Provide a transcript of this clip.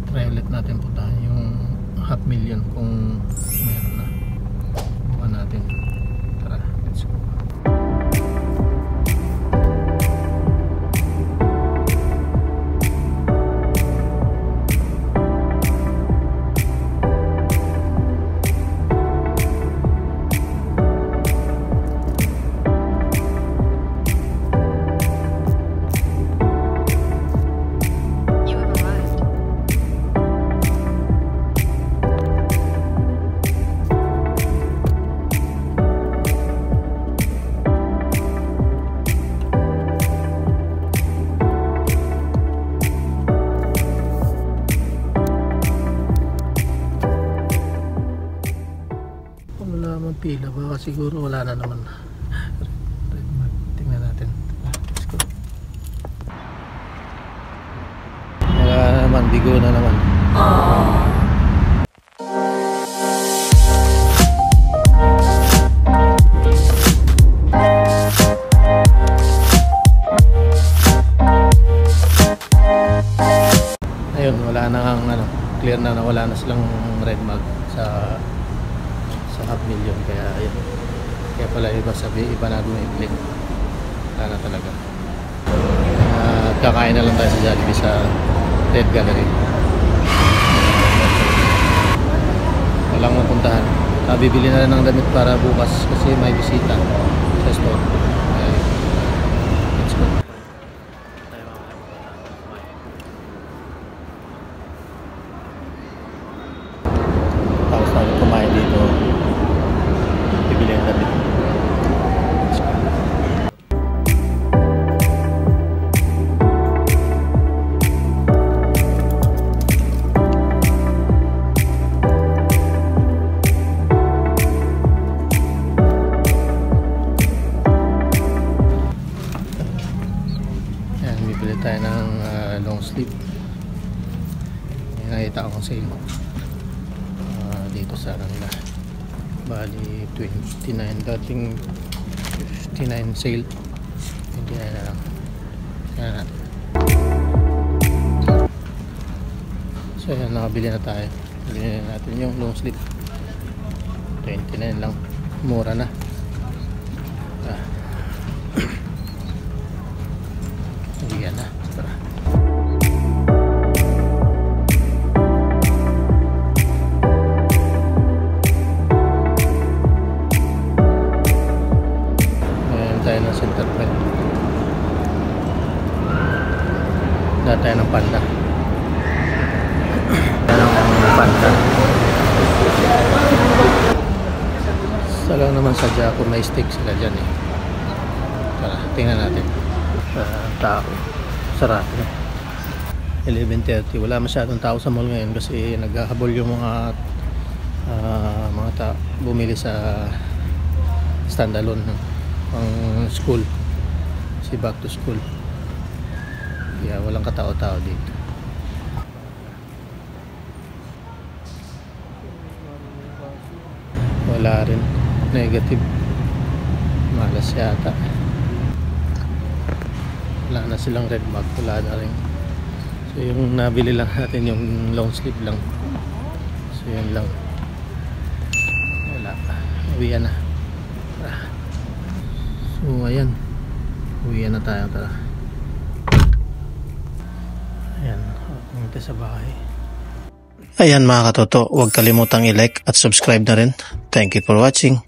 try ulit natin puntahan yung half million kung meron na. Bukan natin. Tara, let's go. Pila baka siguro wala na naman. Tingnan natin. Let's go. Wala na naman, bigo na naman. Ayun, wala na ang clear na wala na silang red mark sa half million, kaya ayun. Kaya pala iba sabi, iba na bumibili. Wala na talaga. Kakain na lang tayo sa Jollibee sa Red Gallery. Walang mapuntahan. Bibili na lang ng damit para bukas kasi may bisita sa store. Let's go. Tapos tayo kumain dito. Bibili ang damit. Ayan, bibili tayo ng long sleeve. May nakita akong sale dito sa kanila. Bali 29, dating 59 sale, 29 na lang. Kaya natin. So yan, nakabili na tayo. Bili na natin yung long sleeve, 29 lang, mura na. Yan na. Tara. Tayo ng center point. Dahil tayo ng panda. Yan ang panda. Sa lang naman sadya kung may stick sila dyan eh. Tara, tingnan natin. Tao. Sarap. 11:30. Wala masyadong tao sa mall ngayon kasi naghahabol yung mga tao bumili sa standalone pang school, si back to school, kaya walang katao-tao dito. Wala rin, negative, malas yata. Wala na silang red mark, wala na rin. So yung nabili lang natin yung long sleeve lang, so yun lang. Wala, uwian na. So ayan, uwian na tayo. Tara. Ayan, pumunta sa bahay. Ayan mga katoto, huwag kalimutang i-like at subscribe na rin. Thank you for watching.